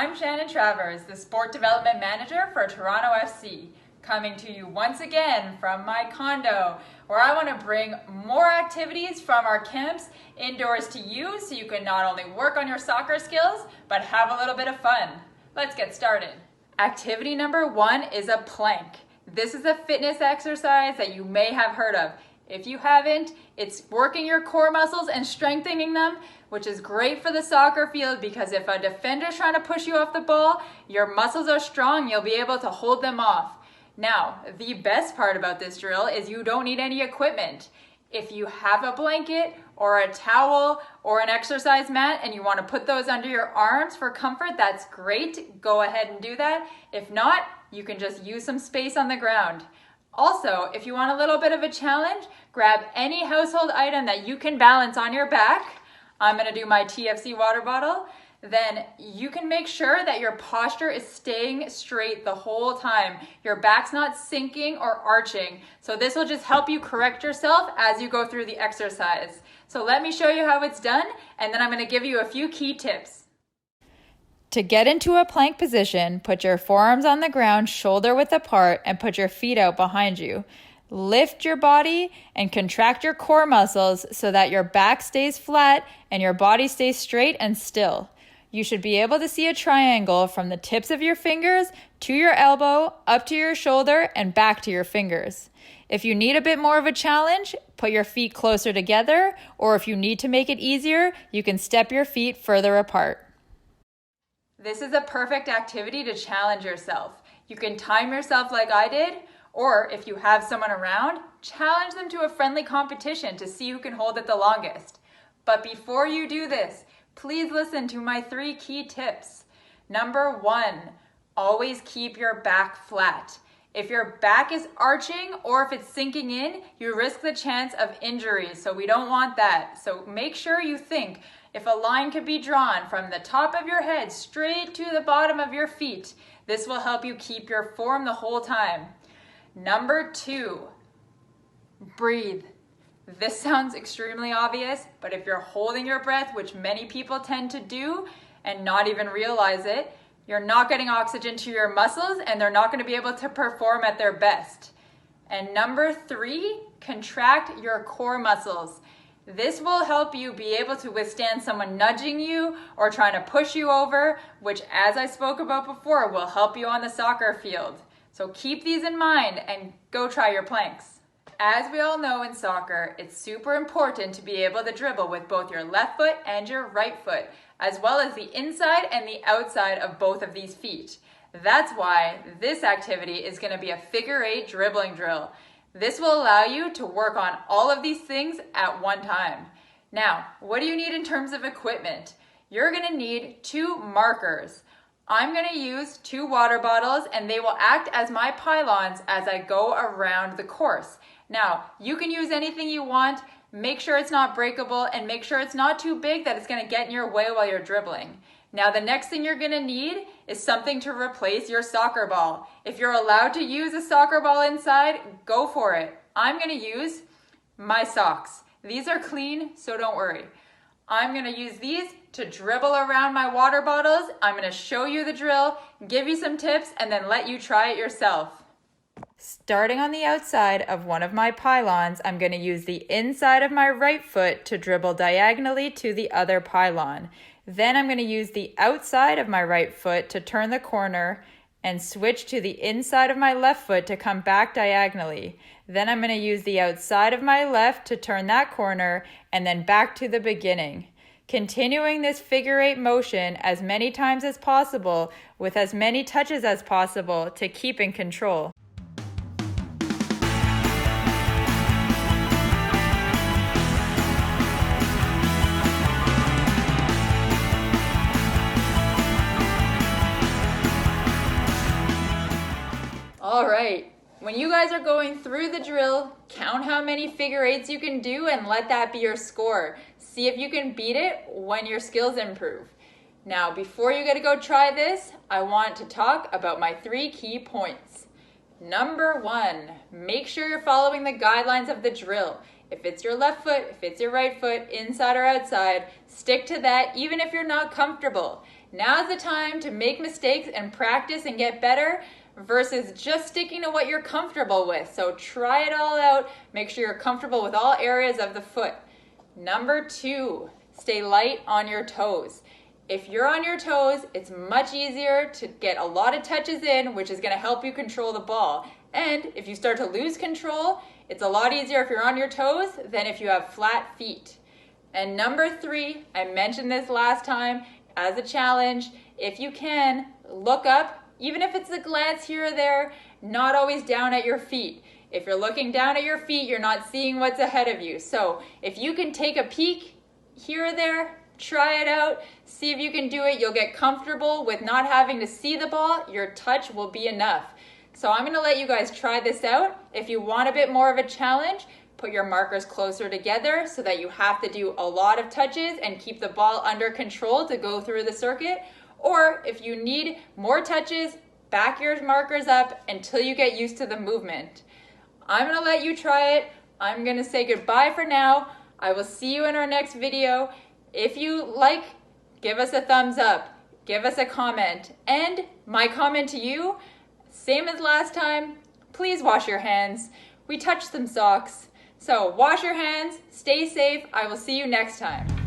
I'm Shannon Travers, the Sport Development Manager for Toronto FC, coming to you once again from my condo, where I want to bring more activities from our camps indoors to you so you can not only work on your soccer skills, but have a little bit of fun. Let's get started. Activity number 1 is a plank. This is a fitness exercise that you may have heard of. If you haven't, it's working your core muscles and strengthening them, which is great for the soccer field because if a defender's trying to push you off the ball, your muscles are strong, you'll be able to hold them off. Now, the best part about this drill is you don't need any equipment. If you have a blanket or a towel or an exercise mat and you want to put those under your arms for comfort, that's great. Go ahead and do that. If not, you can just use some space on the ground. Also, if you want a little bit of a challenge, grab any household item that you can balance on your back. I'm going to do my TFC water bottle. Then you can make sure that your posture is staying straight the whole time. Your back's not sinking or arching. So this will just help you correct yourself as you go through the exercise. So let me show you how it's done, and then I'm going to give you a few key tips. To get into a plank position, put your forearms on the ground, shoulder width apart, and put your feet out behind you. Lift your body and contract your core muscles so that your back stays flat and your body stays straight and still. You should be able to see a triangle from the tips of your fingers to your elbow, up to your shoulder, and back to your fingers. If you need a bit more of a challenge, put your feet closer together, or if you need to make it easier, you can step your feet further apart. This is a perfect activity to challenge yourself. You can time yourself like I did, or if you have someone around, challenge them to a friendly competition to see who can hold it the longest. But before you do this, please listen to my 3 key tips. Number 1, always keep your back flat. If your back is arching or if it's sinking in, you risk the chance of injury, so we don't want that. So make sure you think, if a line could be drawn from the top of your head straight to the bottom of your feet, this will help you keep your form the whole time. Number 2, breathe. This sounds extremely obvious, but if you're holding your breath, which many people tend to do and not even realize it, you're not getting oxygen to your muscles and they're not going to be able to perform at their best. And number 3, contract your core muscles. This will help you be able to withstand someone nudging you or trying to push you over, which, as I spoke about before, will help you on the soccer field. So keep these in mind and go try your planks. As we all know in soccer, it's super important to be able to dribble with both your left foot and your right foot, as well as the inside and the outside of both of these feet. That's why this activity is going to be a figure 8 dribbling drill. This will allow you to work on all of these things at one time. Now, what do you need in terms of equipment? You're going to need 2 markers. I'm going to use 2 water bottles and they will act as my pylons as I go around the course. Now, you can use anything you want. Make sure it's not breakable and make sure it's not too big that it's going to get in your way while you're dribbling. Now, the next thing you're going to need is something to replace your soccer ball. If you're allowed to use a soccer ball inside, go for it. I'm going to use my socks. These are clean, so don't worry. I'm going to use these to dribble around my water bottles. I'm going to show you the drill, give you some tips, and then let you try it yourself. Starting on the outside of one of my pylons, I'm going to use the inside of my right foot to dribble diagonally to the other pylon. Then I'm going to use the outside of my right foot to turn the corner and switch to the inside of my left foot to come back diagonally. Then I'm going to use the outside of my left to turn that corner and then back to the beginning. Continuing this figure 8 motion as many times as possible with as many touches as possible to keep in control. All right, when you guys are going through the drill, count how many figure 8s you can do and let that be your score. See if you can beat it when your skills improve. Now, before you get to go try this, I want to talk about my 3 key points. Number 1, make sure you're following the guidelines of the drill. If it's your left foot, if it's your right foot, inside or outside, stick to that even if you're not comfortable. Now's the time to make mistakes and practice and get better versus just sticking to what you're comfortable with. So try it all out. Make sure you're comfortable with all areas of the foot. Number 2, stay light on your toes. If you're on your toes, it's much easier to get a lot of touches in, which is going to help you control the ball. And if you start to lose control, it's a lot easier if you're on your toes than if you have flat feet. And number 3, I mentioned this last time as a challenge, if you can, look up, even if it's a glance here or there, not always down at your feet. If you're looking down at your feet, you're not seeing what's ahead of you. So if you can take a peek here or there, try it out, see if you can do it. You'll get comfortable with not having to see the ball. Your touch will be enough. So I'm going to let you guys try this out. If you want a bit more of a challenge, put your markers closer together so that you have to do a lot of touches and keep the ball under control to go through the circuit. Or if you need more touches, back your markers up until you get used to the movement. I'm going to let you try it. I'm going to say goodbye for now. I will see you in our next video. If you like, give us a thumbs up, give us a comment. And my comment to you, same as last time, please wash your hands. We touched some socks. So wash your hands, stay safe. I will see you next time.